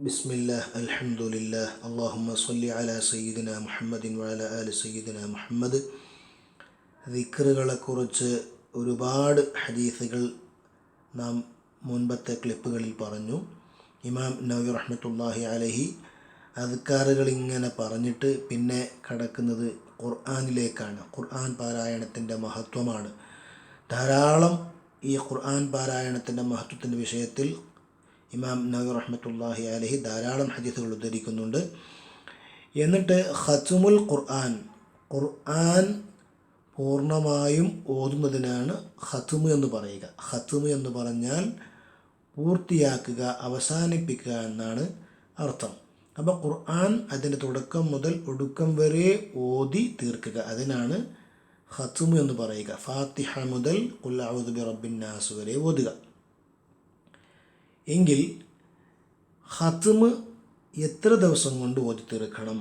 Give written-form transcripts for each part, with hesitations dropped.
ബിസ്മില്ലാഹ് അൽഹംദുലില്ലാഹ് അല്ലാഹുമ്മ സ്വല്ലി അലാ സയ്യിദിന മുഹമ്മദിൻ വഅലാ ആലി സയ്യിദിന മുഹമ്മദ്. ദിക്റുകളെക്കുറിച്ച് ഒരുപാട് ഹദീസുകൾ നാം മുൻപത്തെ ക്ലിപ്പുകളിൽ പറഞ്ഞു. ഇമാം നവവി റഹ്മത്തുള്ളാഹി അലൈഹി അദ്കാറുകൾ ഇങ്ങനെ പറഞ്ഞിട്ട് പിന്നെ കടക്കുന്നത് ഖുർആനിലേക്കാണ്. ഖുർആൻ പാരായണത്തിൻ്റെ മഹത്വമാണ്. ധാരാളം ഈ ഖുർആൻ പാരായണത്തിൻ്റെ മഹത്വത്തിൻ്റെ വിഷയത്തിൽ ഇമാം നവവി റഹ്മത്തുള്ളാഹി അലൈഹി ധാരാളം ഹദീസുകൾ ഉദ്ധരിക്കുന്നുണ്ട്. എന്നിട്ട് ഖത്മുൽ ഖുർആൻ പൂർണ്ണമായും ഓതുന്നതിനാണ് ഖത്മ് എന്ന് പറയുക. ഖത്മ് എന്ന് പറഞ്ഞാൽ പൂർത്തിയാക്കുക, അവസാനിപ്പിക്കുക എന്നാണ് അർത്ഥം. അപ്പോൾ ഖുർആൻ അതിൻ്റെ തുടക്കം മുതൽ ഒടുക്കം വരെ ഓതി തീർക്കുക, അതിനാണ് ഖത്മ് എന്ന് പറയുക. ഫാത്തിഹ മുതൽ ഖുൽ അഊദു ബിറബ്ബിൻ നാസ് വരെ ഓതുക. എങ്കിൽ ഖത്മ് എത്ര ദിവസം കൊണ്ട് ഓതി തീർക്കണം,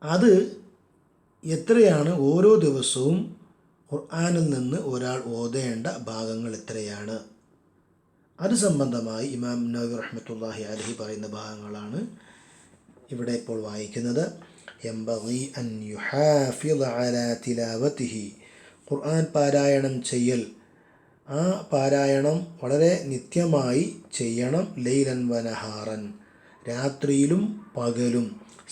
അത് എത്രയാണ്, ഓരോ ദിവസവും ഖുർആനിൽ നിന്ന് ഒരാൾ ഓതേണ്ട ഭാഗങ്ങൾ എത്രയാണ്, അത് സംബന്ധമായി ഇമാം നവവി റഹ്മത്തുള്ളാഹി അലൈഹി പറയുന്ന ഭാഗങ്ങളാണ് ഇവിടെ ഇപ്പോൾ വായിക്കുന്നത്. യംബഗി അൻ യുഹാഫിള അലാ തിലാവതിഹി, ഖുർആൻ പാരായണം ചെയ്യൽ, ആ പാരായണം വളരെ നിത്യമായി ചെയ്യണം. ലൈലൻ വനഹാറൻ, രാത്രിയിലും പകലും.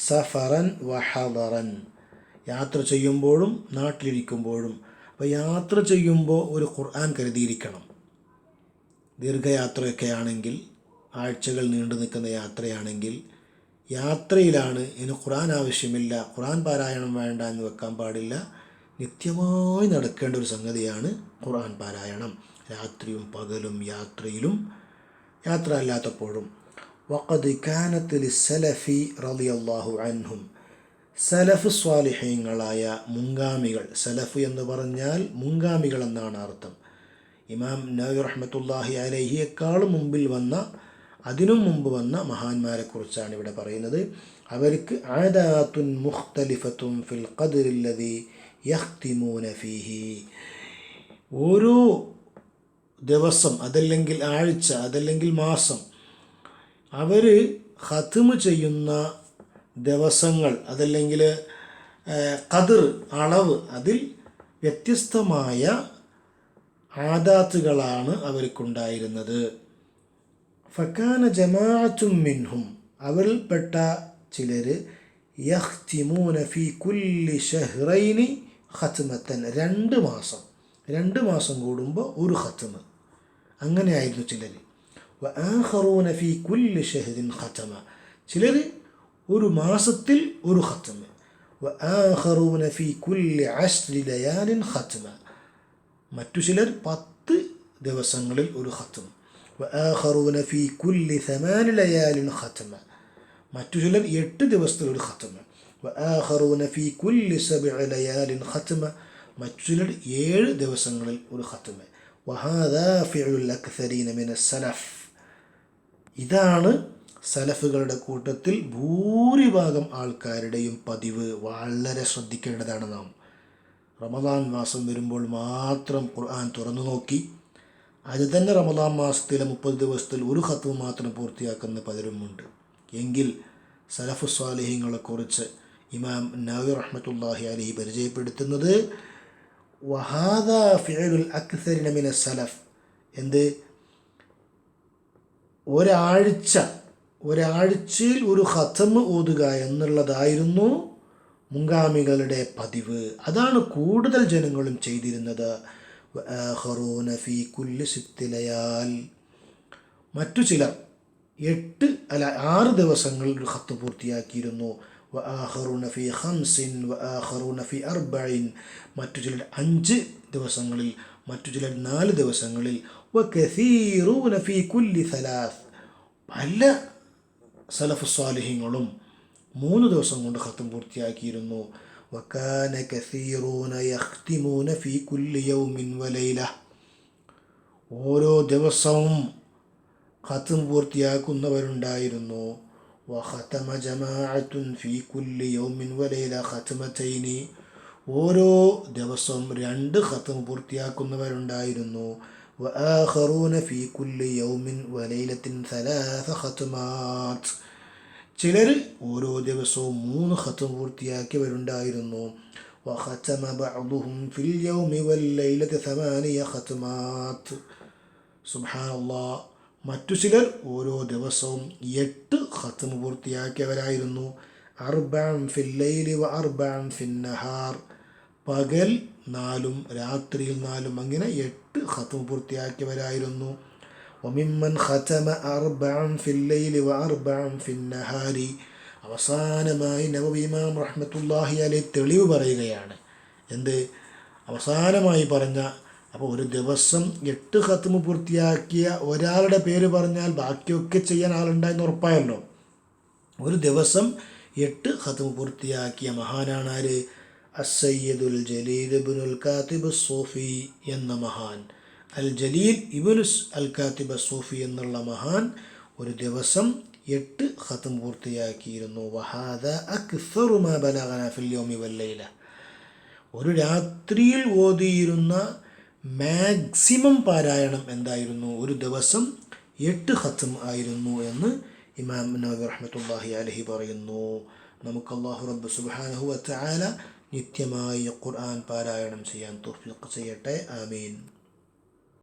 സഫറൻ വഹദറൻ, യാത്ര ചെയ്യുമ്പോഴും നാട്ടിലിരിക്കുമ്പോഴും. അപ്പോൾ യാത്ര ചെയ്യുമ്പോൾ ഒരു ഖുർആൻ കരുതിയിരിക്കണം. ദീർഘയാത്രയൊക്കെ ആണെങ്കിൽ, ആഴ്ചകൾ നീണ്ടു നിൽക്കുന്ന യാത്രയാണെങ്കിൽ, യാത്രയിലാണ് ഇനി ഖുർആൻ ആവശ്യമില്ല, ഖുർആൻ പാരായണം വേണ്ട എന്ന് വെക്കാൻ പാടില്ല. നിത്യമായി നടക്കേണ്ട ഒരു സംഗതിയാണ് ഖുർആൻ പാരായണം, രാത്രിയും പകലും, യാത്രയിലും യാത്ര അല്ലാത്തപ്പോഴും. വഖദ് കാനത്ത് ലിസ്സലഫി റളിയല്ലാഹു അൻഹും, സലഫ് സ്വാലിഹീങ്ങളായ മുൻഗാമികൾ, സലഫ് എന്ന് പറഞ്ഞാൽ മുൻഗാമികൾ എന്നാണ് അർത്ഥം. ഇമാം നവവി റഹ്മത്തുള്ളാഹി അലൈഹിയേക്കാളും മുമ്പിൽ വന്ന, അതിനും മുമ്പ് വന്ന മഹാന്മാരെക്കുറിച്ചാണ് ഇവിടെ പറയുന്നത്. അവർക്ക് ആദാത്തുൻ മുഖ്തലിഫത്തുൻ ഫിൽ ഖദ്രില്ലദി യഖ്തിമൂന ഫീഹി, ഓരോ ദിവസം, അതല്ലെങ്കിൽ ആഴ്ച, അതല്ലെങ്കിൽ മാസം, അവർ ഖത്മ് ചെയ്യുന്ന ദിവസങ്ങൾ, അതല്ലെങ്കിൽ ഖദ്ർ, അളവ്, അതിൽ വ്യത്യസ്തമായ ആദാത്തുകളാണ് അവർക്കുണ്ടായിരുന്നത്. ഫക്കാന ജമാഅത്തും മിൻഹും, അവരിൽപ്പെട്ട ചിലർ യഖ്തിമൂന ഫീ കുല്ലി ഷഹ്റൈനി ഖത്മത്തൻ, 2 മാസം കൂടുമ്പോൾ ഒരു ഖത്മ്, അങ്ങനെയായിരുന്നു ചിലർ. വആഖറൂന ഫീ കുല്ലി ഷഹ്റിൻ ഖത്മ, ചിലർ ഒരു മാസത്തിൽ ഒരു ഖത്മ്. വആഖറൂന ഫീ കുല്ലി 10 ലയാലിൻ ഖത്മ, മറ്റു ചിലർ 10 ദിവസങ്ങളിൽ ഒരു ഖത്മ്. വആഖറൂന ഫീ കുല്ലി 8 ലയാലിൻ ഖത്മ, മറ്റു ചിലർ 8 ദിവസത്തിൽ ഒരു ഖത്മ്. വആഖറൂന ഫീ കുല്ലി 7 ലയാലിൻ ഖത്മ, മറ്റു ചിലർ 7 ദിവസങ്ങളിൽ ഒരു ഖത്മ്. വഹാദാ ഫിഉൽ അക്സരീന മിനസ് സലഫ്, ഇതാണ് സലഫുകളുടെ കൂട്ടത്തിൽ ഭൂരിഭാഗം ആൾക്കാരുടെയും പതിവ്. വളരെ ശ്രദ്ധിക്കേണ്ടതാണ് നാം. റമദാൻ മാസം വരുമ്പോൾ മാത്രം ഖുർആൻ തുറന്നു നോക്കി അത് തന്നെ റമദാൻ മാസത്തിലെ 30 ദിവസത്തിൽ ഒരു ഖത്മ് മാത്രം പൂർത്തിയാക്കുന്ന പലരുമുണ്ട്. എങ്കിൽ സലഫു സ്വാലിഹീങ്ങളെക്കുറിച്ച് ഇമാം നവവി റഹ്മത്തുള്ളാഹി അലൈഹി പരിചയപ്പെടുത്തുന്നത് വഹാദാ ഫിഉൽ അക്സരിന മിനസ് സലഫ്, എന്ത്, ഒരാഴ്ചയിൽ ഒരു ഖത്മ് ഓതുക എന്നുള്ളതായിരുന്നു മുൻഗാമികളുടെ പതിവ്. അതാണ് കൂടുതൽ ജനങ്ങളും ചെയ്തിരുന്നത്. വആഖറൂന ഫീ കുല്ലി 6 ലയാൽ, മറ്റു ചിലർ 6 ദിവസങ്ങളിൽ ഒരു ഖത്മ് പൂർത്തിയാക്കിയിരുന്നു. വആഖറൂന ഫീ 5 വആഖറൂന ഫീ 4, മറ്റു ചിലർ 5 ദിവസങ്ങളിൽ, മറ്റു ചിലർ 4 ദിവസങ്ങളിൽ. വകസീറൂന ഫീ കുല്ലി 3, പല സലഫ് സ്വാലിഹീങ്ങളും 3 ദിവസം കൊണ്ട് ഖത്മ് പൂർത്തിയാക്കിയിരുന്നു. വകാന കസീറൂന യഖ്തിമൂന ഫീ കുല്ലി യൗമിൻ വലൈല, ഓരോ ദിവസവും ഖത്മ് പൂർത്തിയാക്കുന്നവരുണ്ടായിരുന്നു. വഖതമ ജമാഅത്തുൻ ഫീ കുല്ലി യൗമിൻ വലൈല ഖത്മതൈനി, ഓരോ ദിവസവും 2 ഖത്മ് പൂർത്തിയാക്കുന്നവരുണ്ടായിരുന്നു. وآخرون في كل يوم وليلة 3 ختمات. ചിലർ ഓരോ ദിവസവും 3 ഖത്ം പൂർത്തിയാക്കിയവരുണ്ടായിരുന്നു. وختم بعضهم في اليوم والليلة 8 ختمات. സുബ്ഹാനല്ലാഹ്. മറ്റു ചിലർ ഓരോ ദിവസവും 8 ഖത്ം പൂർത്തിയാക്കിയവരായിരുന്നു. 4 ഫിൽ ലൈലി വ 4 ഫിൻ നഹാർ. പകൽ 4 രാത്രിയിൽ 4 അങ്ങനെ 8 ഖത്ം പൂർത്തിയാക്കിയവരായിരുന്നു. وممن ختم 4 في الليل و4 في النهار. അവസാനമായി നബവി ഇമാം റഹ്മത്തുള്ളാഹി അലൈഹി തെളിവ് പറയുകയാണ്. എന്ത്? അവസാനമായി പറഞ്ഞ, അപ്പോൾ ഒരു ദിവസം 8 ഖത്ം പൂർത്തിയാക്കിയ ഒരാളുടെ പേര് പറഞ്ഞാൽ ബാക്കിയൊക്കെ ചെയ്യാൻ ആളുണ്ടായെന്ന് ഉറപ്പായല്ലോ. ഒരു ദിവസം 8 ഖത്ം പൂർത്തിയാക്കിയ മഹാനാണ് ആര്? അസ്സയ്യിദുൽ ജലീൽ ഇബ്നുൽ കാത്തിബ് സൂഫി എന്ന മഹാൻ. അൽ ജലീൽ ഇബ്നു അൽ കാത്തിബ് സൂഫി എന്നുള്ള മഹാൻ ഒരു ദിവസം 8 ഖത്ം പൂർത്തിയാക്കിയിരുന്നു. വഹാദ അക്സറു മാ ബലഗനാ ഫിൽ യൗമി വൽ ലൈല. ഒരു രാത്രിയിൽ ഓതിയിരുന്ന മാക്സിമം പാരായണം എന്തായിരുന്നു? ഒരു ദിവസം 8 ഖത്ം ആയിരുന്നു എന്ന് ഇമാം നവവി റഹ്മത്തുള്ളാഹി അലൈഹി പറയുന്നു. നമുക്ക് അല്ലാഹു റബ്ബ് സുബ്ഹാനഹു വ തആല നിത്യമായി ഖുർആൻ പാരായണം ചെയ്യാൻ തൗഫീഖ് ചെയ്യട്ടെ. ആമീൻ.